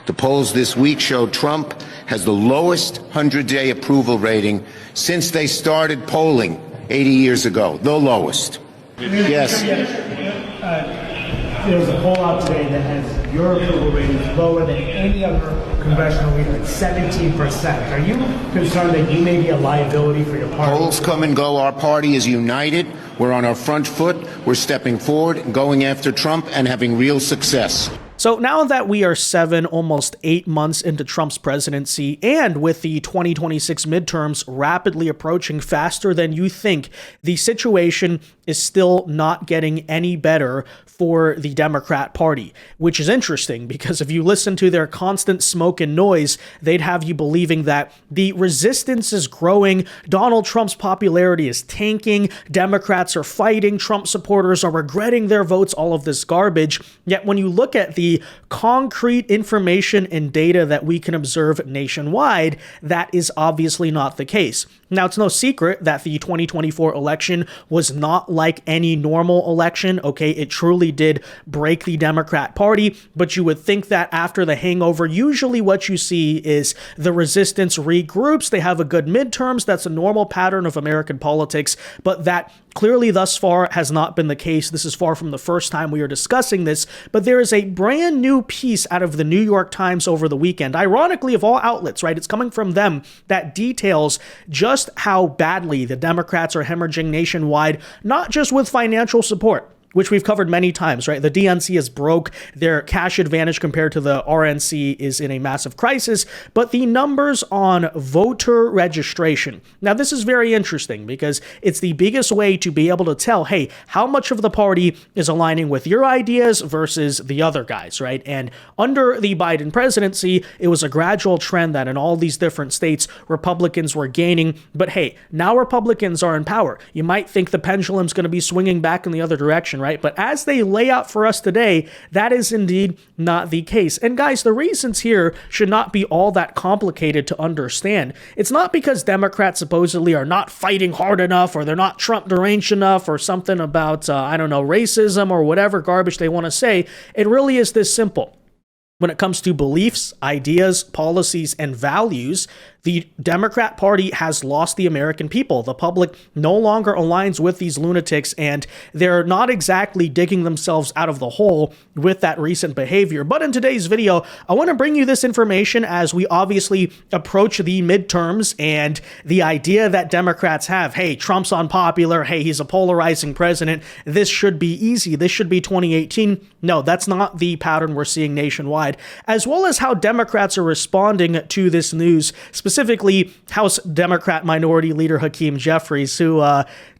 The polls this week show Trump has the lowest 100-day approval rating since they started polling 80 years ago. The lowest. Yes. There was a poll out today that has your approval rating lower than any other congressional leader at 17%. Are you concerned that you may be a liability for your party? Polls come and go. Our party is united. We're on our front foot. We're stepping forward, going after Trump, and having real success. So now that we are 7, almost 8 months into Trump's presidency, and with the 2026 midterms rapidly approaching faster than you think, the situation is still not getting any better for the Democrat Party, which is interesting because if you listen to their constant smoke and noise, they'd have you believing that the resistance is growing, Donald Trump's popularity is tanking, Democrats are fighting, Trump supporters are regretting their votes, all of this garbage. Yet when you look at the concrete information and data that we can observe nationwide, that is obviously not the case. Now, it's no secret that the 2024 election was not like any normal election, okay? It truly did break the Democrat Party, but you would think that after the hangover, usually what you see is the resistance regroups, they have a good midterms, that's a normal pattern of American politics, but that clearly thus far has not been the case. This is far from the first time we are discussing this, but there is a brand new piece out of the New York Times over the weekend, ironically of all outlets, right? It's coming from them, that details just how badly the Democrats are hemorrhaging nationwide, not just with financial support, which we've covered many times, right? The DNC is broke. Their cash advantage compared to the RNC is in a massive crisis, but the numbers on voter registration. Now, this is very interesting because it's the biggest way to be able to tell, hey, how much of the party is aligning with your ideas versus the other guys, right? And under the Biden presidency, it was a gradual trend that in all these different states, Republicans were gaining, but hey, now Republicans are in power. You might think the pendulum's going to be swinging back in the other direction, right? But as they lay out for us today, that is indeed not the case. And guys, the reasons here should not be all that complicated to understand. It's not because Democrats supposedly are not fighting hard enough or they're not Trump deranged enough or something about, racism or whatever garbage they want to say. It really is this simple. When it comes to beliefs, ideas, policies, and values, the Democrat Party has lost the American people. The public no longer aligns with these lunatics, and they're not exactly digging themselves out of the hole with that recent behavior. But in today's video, I want to bring you this information as we obviously approach the midterms and the idea that Democrats have, hey, Trump's unpopular, hey, he's a polarizing president, this should be easy, this should be 2018. No, that's not the pattern we're seeing nationwide, as well as how Democrats are responding to this news, specifically House Democrat Minority Leader Hakeem Jeffries, who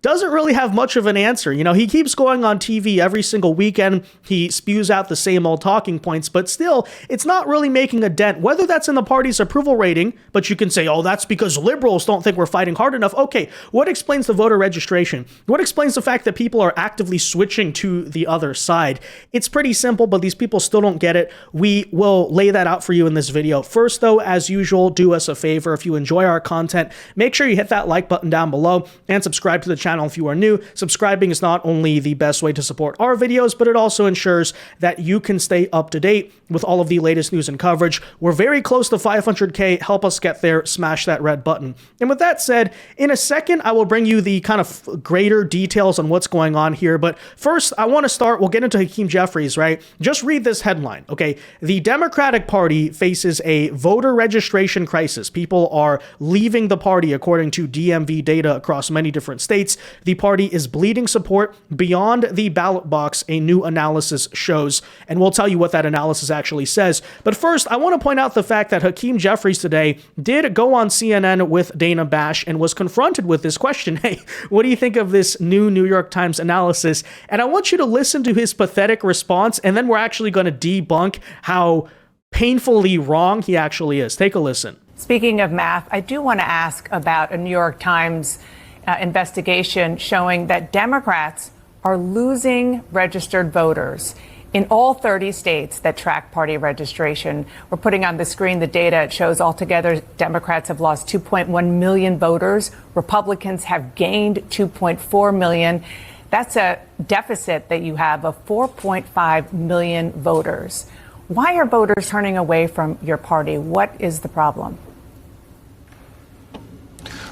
doesn't really have much of an answer. You know, he keeps going on TV every single weekend. He spews out the same old talking points, but still, it's not really making a dent, whether that's in the party's approval rating, but you can say, oh, that's because liberals don't think we're fighting hard enough. Okay, what explains the voter registration? What explains the fact that people are actively switching to the other side? It's pretty simple, but these people still don't get it. We will lay that out for you in this video. First, though, as usual, do us a favor. If you enjoy our content, make sure you hit that like button down below and subscribe to the channel if you are new. Subscribing is not only the best way to support our videos, but it also ensures that you can stay up to date with all of the latest news and coverage. We're very close to 500K. Help us get there. Smash that red button. And with that said, in a second, I will bring you the kind of greater details on what's going on here. But first, I want to start, we'll get into Hakeem Jeffries, right? Just read this headline, okay? The Democratic Party faces a voter registration crisis. People are leaving the party according to DMV data across many different states. The party is bleeding support beyond the ballot box, a new analysis shows, and we'll tell you what that analysis actually says. But first, I want to point out the fact that Hakeem Jeffries today did go on CNN with Dana Bash and was confronted with this question. Hey, what do you think of this new New York Times analysis? And I want you to listen to his pathetic response, and then we're actually going to debunk how painfully wrong he actually is. Take a listen. Speaking of math, I do want to ask about a New York Times investigation showing that Democrats are losing registered voters in all 30 states that track party registration. We're putting on the screen the data. It shows altogether Democrats have lost 2.1 million voters. Republicans have gained 2.4 million. That's a deficit that you have of 4.5 million voters. Why are voters turning away from your party? What is the problem?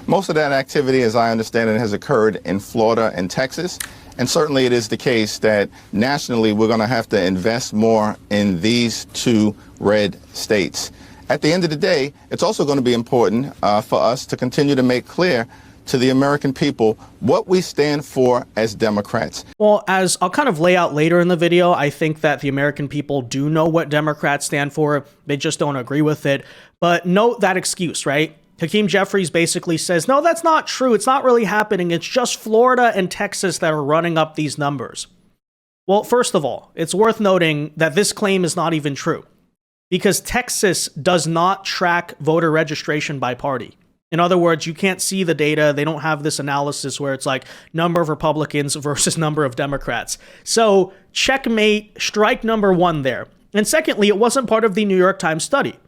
Most of that activity, as I understand it, has occurred in Florida and Texas. And certainly it is the case that nationally we're going to have to invest more in these two red states. At the end of the day, it's also going to be important for us to continue to make clear to the American people what we stand for as Democrats. Well, as I'll kind of lay out later in the video, I think that the American people do know what Democrats stand for. They just don't agree with it. But note that excuse, right? Hakeem Jeffries basically says, no, that's not true. It's not really happening. It's just Florida and Texas that are running up these numbers. Well, first of all, it's worth noting that this claim is not even true because Texas does not track voter registration by party. In other words, you can't see the data. They don't have this analysis where it's like number of Republicans versus number of Democrats. So checkmate, strike number one there. And secondly, it wasn't part of the New York Times study.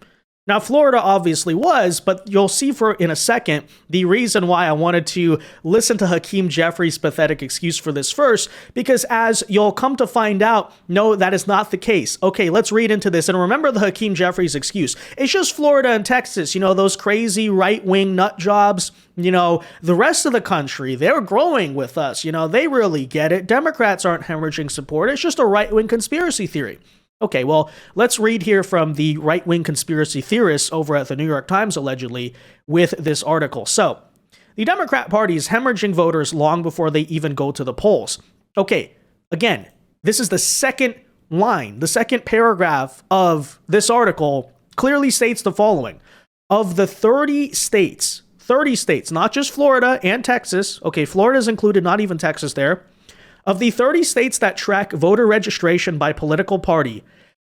Now, Florida obviously was, but you'll see in a second the reason why I wanted to listen to Hakeem Jeffries' pathetic excuse for this first, because as you'll come to find out, no, that is not the case. Okay, let's read into this. And remember the Hakeem Jeffries excuse. It's just Florida and Texas, those crazy right-wing nut jobs. The rest of the country, they're growing with us. They really get it. Democrats aren't hemorrhaging support. It's just a right-wing conspiracy theory. Okay, well, let's read here from the right-wing conspiracy theorists over at the New York Times, allegedly, with this article. So, the Democrat Party is hemorrhaging voters long before they even go to the polls. Okay, again, this is the second line, the second paragraph of this article clearly states the following. Of the 30 states, not just Florida and Texas, okay, Florida's included, not even Texas there. Of the 30 states that track voter registration by political party,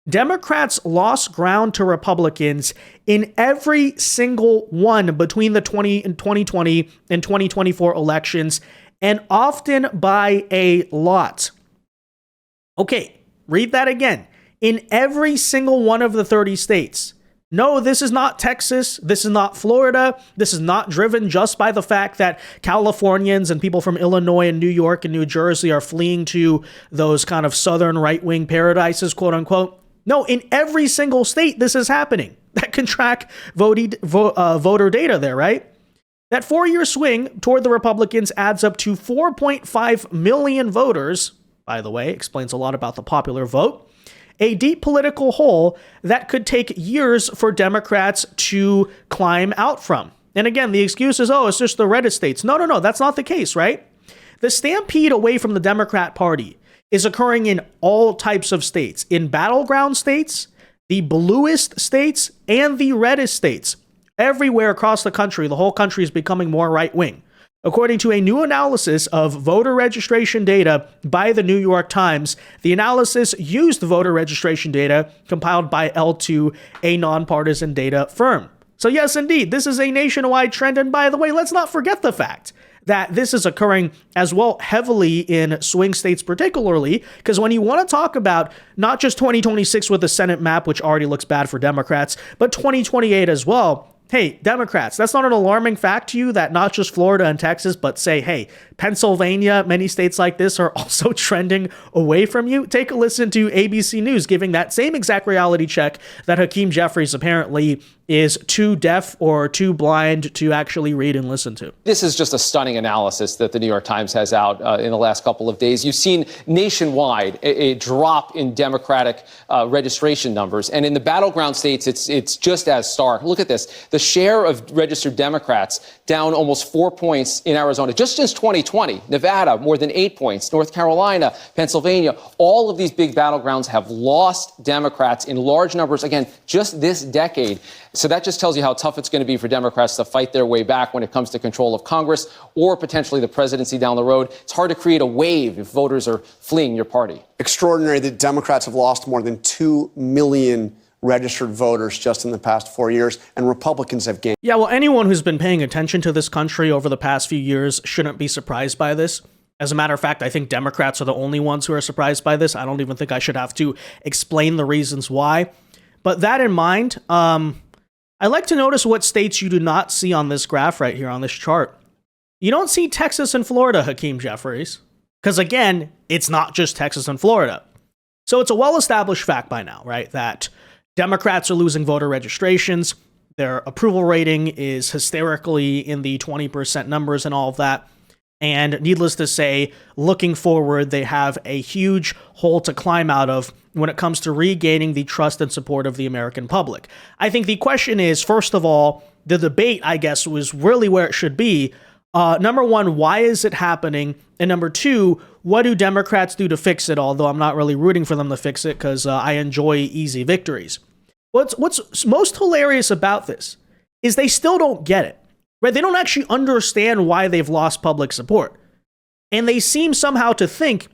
Democrats lost ground to Republicans in every single one between the 2020 and 2024 elections, and often by a lot. Okay, read that again. In every single one of the 30 states. No, this is not Texas. This is not Florida. This is not driven just by the fact that Californians and people from Illinois and New York and New Jersey are fleeing to those kind of southern right-wing paradises, quote unquote. No, in every single state, this is happening. That can track voter data there, right? That 4-year swing toward the Republicans adds up to 4.5 million voters, by the way, explains a lot about the popular vote. A deep political hole that could take years for Democrats to climb out from. And again, the excuse is, it's just the reddest states. No, that's not the case, right? The stampede away from the Democrat Party is occurring in all types of states, in battleground states, the bluest states, and the reddest states. Everywhere across the country, the whole country is becoming more right-wing. According to a new analysis of voter registration data by the New York Times, the analysis used voter registration data compiled by L2, a nonpartisan data firm. So yes, indeed, this is a nationwide trend. And by the way, let's not forget the fact that this is occurring as well heavily in swing states particularly, because when you want to talk about not just 2026 with the Senate map, which already looks bad for Democrats, but 2028 as well, hey, Democrats, that's not an alarming fact to you that not just Florida and Texas, but say, hey, Pennsylvania, many states like this are also trending away from you? Take a listen to ABC News giving that same exact reality check that Hakeem Jeffries apparently is too deaf or too blind to actually read and listen to. This is just a stunning analysis that the New York Times has out in the last couple of days. You've seen nationwide a drop in Democratic registration numbers. And in the battleground states, it's just as stark. Look at this. The share of registered Democrats down almost 4 points in Arizona just since 2020. Nevada, more than 8 points. North Carolina, Pennsylvania, all of these big battlegrounds have lost Democrats in large numbers, again, just this decade. So that just tells you how tough it's going to be for Democrats to fight their way back when it comes to control of Congress or potentially the presidency down the road. It's hard to create a wave if voters are fleeing your party. Extraordinary that Democrats have lost more than 2 million registered voters just in the past 4 years, and Republicans have gained. Yeah, well, anyone who's been paying attention to this country over the past few years shouldn't be surprised by this. As a matter of fact, I think Democrats are the only ones who are surprised by this. I don't even think I should have to explain the reasons why. But that in mind, I like to notice what states you do not see on this graph right here on this chart. You don't see Texas and Florida, Hakeem Jeffries, because again, it's not just Texas and Florida. So it's a well-established fact by now, right, that Democrats are losing voter registrations. Their approval rating is hysterically in the 20% numbers and all of that. And needless to say, looking forward, they have a huge hole to climb out of when it comes to regaining the trust and support of the American public. I think the question is, first of all, the debate, I guess, was really where it should be. Number one, why is it happening? And number two, what do Democrats do to fix it? Although I'm not really rooting for them to fix it because I enjoy easy victories. What's most hilarious about this is they still don't get it, right? They don't actually understand why they've lost public support. And they seem somehow to think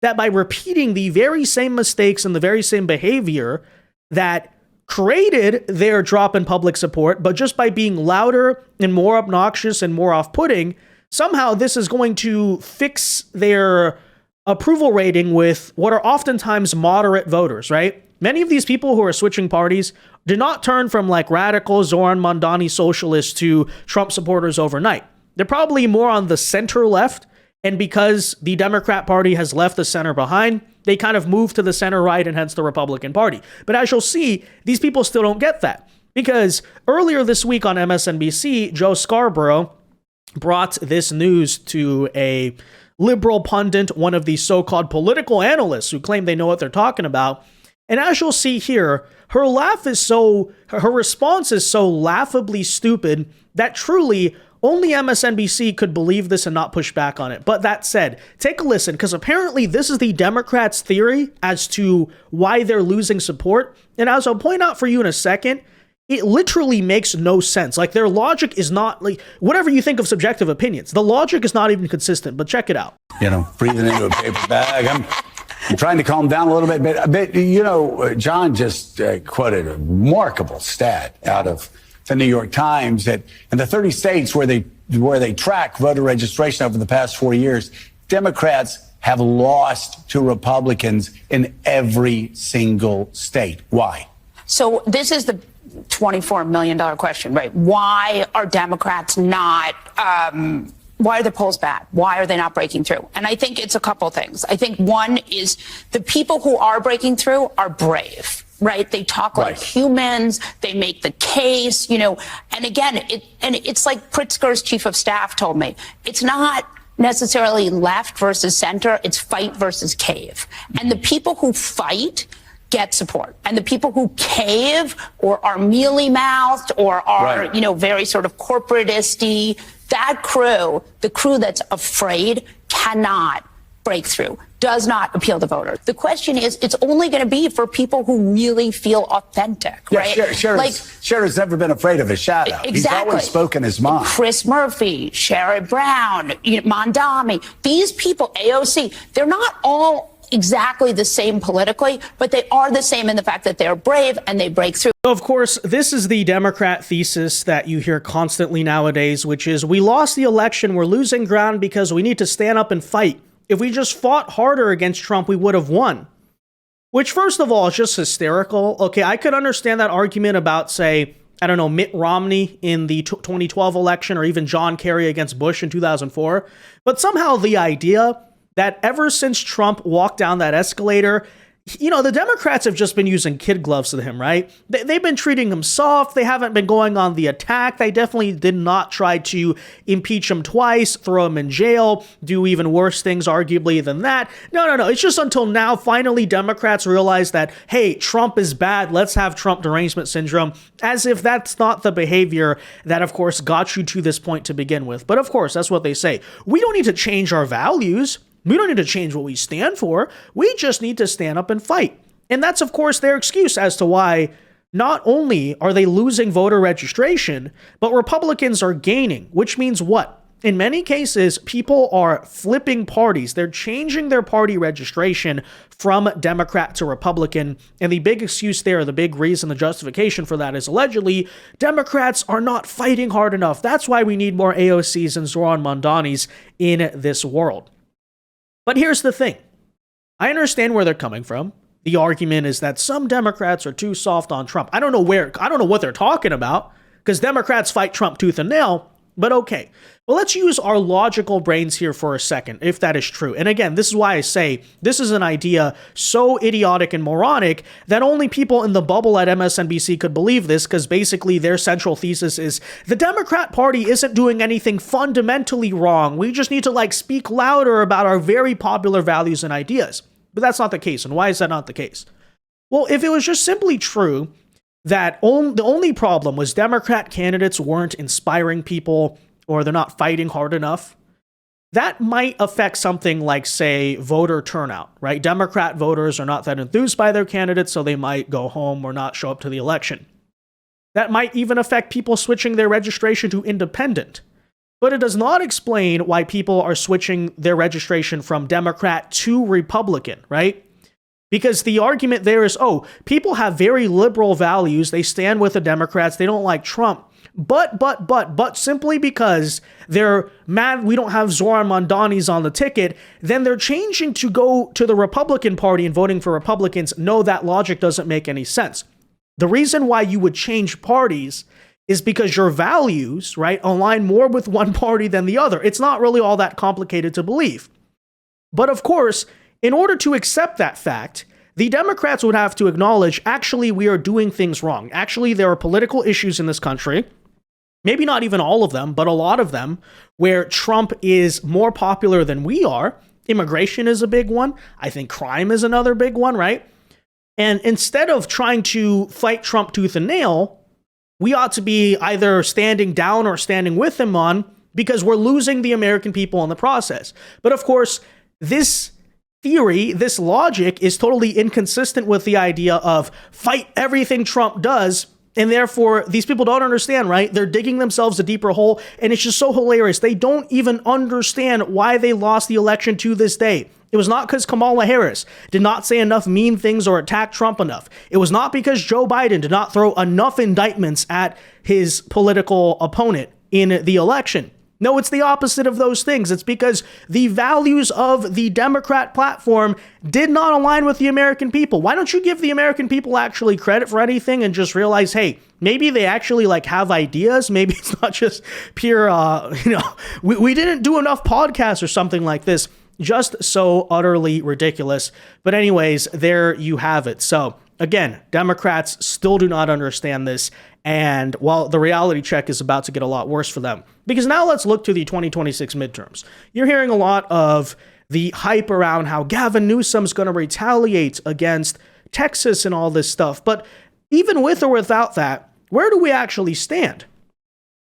that by repeating the very same mistakes and the very same behavior that created their drop in public support, but just by being louder and more obnoxious and more off-putting, somehow this is going to fix their approval rating with what are oftentimes moderate voters, right? Many of these people who are switching parties did not turn from like radical Zohran Mamdani socialists to Trump supporters overnight. They're probably more on the center left. And because the Democrat Party has left the center behind, they kind of moved to the center right and hence the Republican Party. But as you'll see, these people still don't get that. Because earlier this week on MSNBC, Joe Scarborough brought this news to a liberal pundit, one of these so-called political analysts who claim they know what they're talking about. And as you'll see here, her response is so laughably stupid that truly only MSNBC could believe this and not push back on it. But that said, take a listen, because apparently this is the Democrats' theory as to why they're losing support. And as I'll point out for you in a second, it literally makes no sense. Like, their logic is not, like, whatever you think of subjective opinions, the logic is not even consistent. But check it out. Breathing into a paper bag. I'm trying to calm down a little bit, but John just quoted a remarkable stat out of the New York Times that in the 30 states where they track voter registration over the past 4 years, Democrats have lost to Republicans in every single state. Why? So this is the $24 million question, right? Why are Democrats not why are the polls bad? Why are they not breaking through? And I think it's a couple things. I think one is the people who are breaking through are brave, right? They talk like humans. They make the case, and again, it's like Pritzker's chief of staff told me. It's not necessarily left versus center. It's fight versus cave. And the people who fight get support. And the people who cave or are mealy-mouthed or are, very sort of corporatist-y, that crew, the crew that's afraid, cannot break through, does not appeal to voters. The question is, it's only going to be for people who really feel authentic, right? Sherrod's never been afraid of a shadow. Exactly. He's always spoken his mind. Chris Murphy, Sherrod Brown, Mamdani, these people, AOC, they're not all exactly the same politically, but they are the same in the fact that they're brave and they break through. Of course, this is the Democrat thesis that you hear constantly nowadays, which is we lost the election, we're losing ground because we need to stand up and fight. If we just fought harder against Trump, we would have won. Which, first of all, is just hysterical. Okay, I could understand that argument about, say, Mitt Romney in the 2012 election or even John Kerry against Bush in 2004. But somehow the idea that ever since Trump walked down that escalator, the Democrats have just been using kid gloves to him, right? They've been treating him soft. They haven't been going on the attack. They definitely did not try to impeach him twice, throw him in jail, do even worse things, arguably, than that. No. It's just until now, finally, Democrats realize that, hey, Trump is bad. Let's have Trump derangement syndrome, as if that's not the behavior that, of course, got you to this point to begin with. But, of course, that's what they say. We don't need to change our values. We don't need to change what we stand for. We just need to stand up and fight. And that's, of course, their excuse as to why not only are they losing voter registration, but Republicans are gaining, which means what? In many cases, people are flipping parties. They're changing their party registration from Democrat to Republican. And the big excuse there, the big reason, the justification for that is allegedly Democrats are not fighting hard enough. That's why we need more AOCs and Zohran Mamdanis in this world. But here's the thing. I understand where they're coming from. The argument is that some Democrats are too soft on Trump. I don't know what they're talking about, because Democrats fight Trump tooth and nail. But okay, well, let's use our logical brains here for a second, if that is true. And again, this is why I say this is an idea so idiotic and moronic that only people in the bubble at MSNBC could believe this, because basically their central thesis is the Democrat Party isn't doing anything fundamentally wrong. We just need to like speak louder about our very popular values and ideas. But that's not the case. And why is that not the case? Well, if it was just simply true that the only problem was Democrat candidates weren't inspiring people or they're not fighting hard enough, that might affect something like, say, voter turnout, right? Democrat voters are not that enthused by their candidates, so they might go home or not show up to the election. That might even affect people switching their registration to independent. But it does not explain why people are switching their registration from Democrat to Republican, right? Because the argument there is, oh, people have very liberal values. They stand with the Democrats. They don't like Trump. But simply because they're mad we don't have Zohran Mamdani's on the ticket, then they're changing to go to the Republican Party and voting for Republicans. No, that logic doesn't make any sense. The reason why you would change parties is because your values, right, align more with one party than the other. It's not really all that complicated to believe. But of course, in order to accept that fact, the Democrats would have to acknowledge, actually, we are doing things wrong. Actually, there are political issues in this country, maybe not even all of them, but a lot of them, where Trump is more popular than we are. Immigration is a big one. I think crime is another big one, right? And instead of trying to fight Trump tooth and nail, we ought to be either standing down or standing with him on, because we're losing the American people in the process. But of course, this theory, this logic is totally inconsistent with the idea of fight everything Trump does. And therefore, these people don't understand, right? They're digging themselves a deeper hole. And it's just so hilarious. They don't even understand why they lost the election to this day. It was not because Kamala Harris did not say enough mean things or attack Trump enough. It was not because Joe Biden did not throw enough indictments at his political opponent in the election. No, it's the opposite of those things. It's because the values of the Democrat platform did not align with the American people. Why don't you give the American people actually credit for anything and just realize, hey, maybe they actually like have ideas. Maybe it's not just pure, we didn't do enough podcasts or something like this. Just so utterly ridiculous. But anyways, there you have it. So again, Democrats still do not understand this. And while the reality check is about to get a lot worse for them, because now let's look to the 2026 midterms. You're hearing a lot of the hype around how Gavin Newsom's going to retaliate against Texas and all this stuff. But even with or without that, where do we actually stand?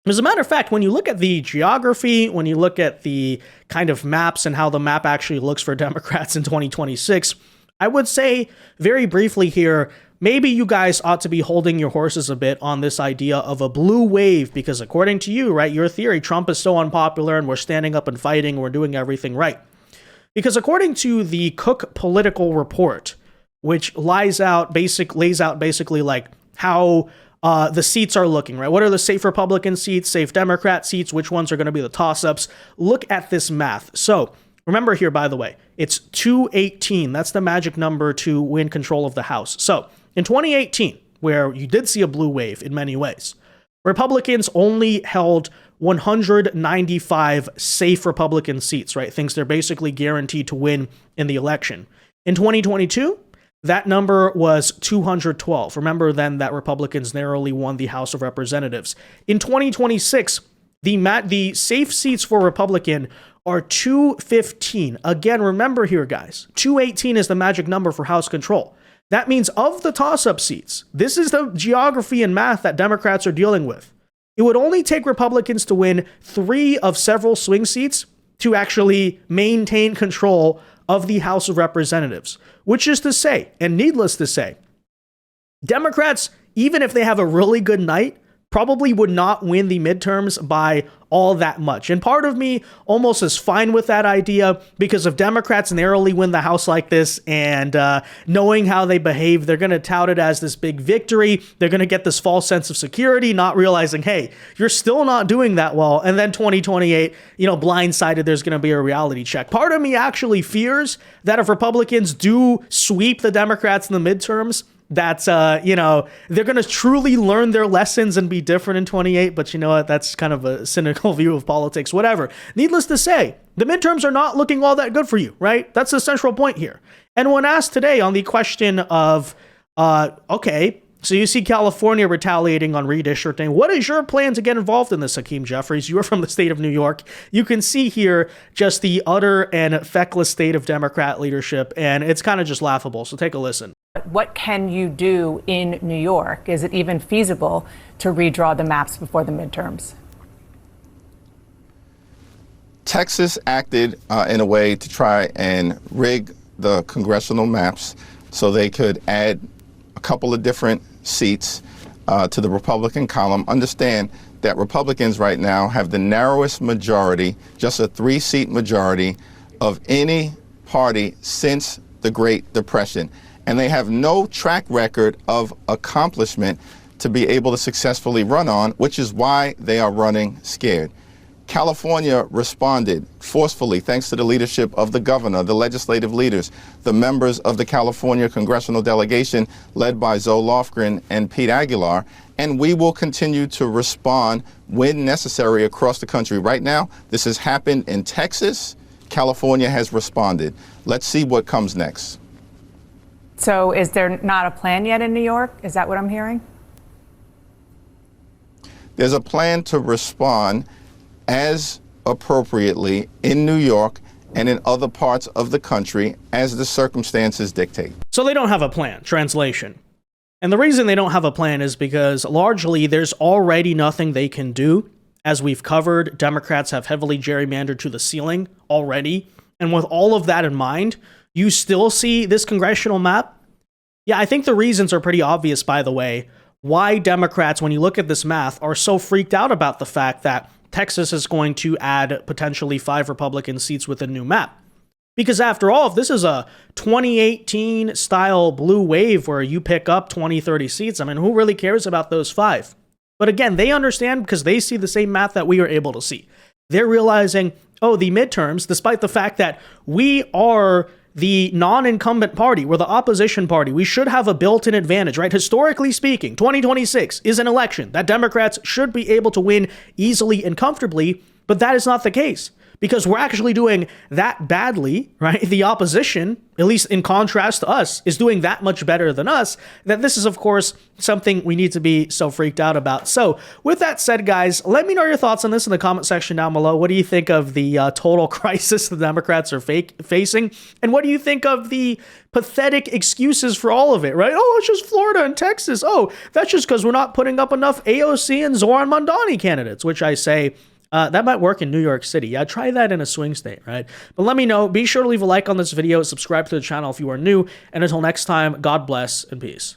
As a matter of fact, when you look at the geography, when you look at the kind of maps and how the map actually looks for Democrats in 2026, I would say very briefly here, maybe you guys ought to be holding your horses a bit on this idea of a blue wave, because according to you, right, your theory, Trump is so unpopular and we're standing up and fighting and we're doing everything right. Because according to the Cook Political Report, which lays out basically like how the seats are looking, right? What are the safe Republican seats, safe Democrat seats? Which ones are going to be the toss-ups? Look at this math. So remember here, by the way, it's 218. That's the magic number to win control of the House. So in 2018, where you did see a blue wave in many ways, Republicans only held 195 safe Republican seats, right? Things they're basically guaranteed to win in the election. In 2022, that number was 212. Remember then that Republicans narrowly won the House of Representatives. In 2026, the safe seats for Republican are 215. Again, remember here, guys, 218 is the magic number for House control. That means of the toss-up seats, this is the geography and math that Democrats are dealing with. It would only take Republicans to win 3 of several swing seats to actually maintain control of the House of Representatives, which is to say, and needless to say, Democrats, even if they have a really good night, probably would not win the midterms by all that much. And part of me almost is fine with that idea, because if Democrats narrowly win the House like this and knowing how they behave, they're going to tout it as this big victory. They're going to get this false sense of security, not realizing, hey, you're still not doing that well. And then 2028, blindsided, there's going to be a reality check. Part of me actually fears that if Republicans do sweep the Democrats in the midterms, that, they're going to truly learn their lessons and be different in 28. But you know what? That's kind of a cynical view of politics, whatever. Needless to say, the midterms are not looking all that good for you, right? That's the central point here. And when asked today on the question of, okay, so you see California retaliating on redistricting. What is your plan to get involved in this, Hakeem Jeffries? You are from the state of New York. You can see here just the utter and feckless state of Democrat leadership, and it's kind of just laughable. So take a listen. What can you do in New York? Is it even feasible to redraw the maps before the midterms? Texas acted in a way to try and rig the congressional maps so they could add a couple of different seats to the Republican column. Understand that Republicans right now have the narrowest majority, just a 3-seat majority of any party since the Great Depression. And they have no track record of accomplishment to be able to successfully run on, which is why they are running scared. California responded forcefully thanks to the leadership of the governor, the legislative leaders, the members of the California congressional delegation led by Zoe Lofgren and Pete Aguilar, and we will continue to respond when necessary across the country. Right now, this has happened in Texas. California has responded. Let's see what comes next. So is there not a plan yet in New York? Is that what I'm hearing? There's a plan to respond as appropriately in New York and in other parts of the country as the circumstances dictate. So they don't have a plan, translation. And the reason they don't have a plan is because largely there's already nothing they can do. As we've covered, Democrats have heavily gerrymandered to the ceiling already. And with all of that in mind, you still see this congressional map? Yeah, I think the reasons are pretty obvious, by the way, why Democrats, when you look at this math, are so freaked out about the fact that Texas is going to add potentially 5 Republican seats with a new map. Because after all, if this is a 2018 style blue wave where you pick up 20, 30 seats, I mean, who really cares about those 5? But again, they understand because they see the same math that we are able to see. They're realizing, oh, the midterms, despite the fact that we are the non-incumbent party, we're the opposition party, we should have a built-in advantage, right? Historically speaking, 2026 is an election that Democrats should be able to win easily and comfortably, but that is not the case. Because we're actually doing that badly, right? The opposition, at least in contrast to us, is doing that much better than us, that this is, of course, something we need to be so freaked out about. So with that said, guys, let me know your thoughts on this in the comment section down below. What do you think of the total crisis the Democrats are facing? And what do you think of the pathetic excuses for all of it, right? Oh, it's just Florida and Texas. Oh, that's just because we're not putting up enough AOC and Zohran Mamdani candidates, which I say, that might work in New York City. Yeah, try that in a swing state, right? But let me know. Be sure to leave a like on this video, subscribe to the channel if you are new, and until next time, God bless and peace.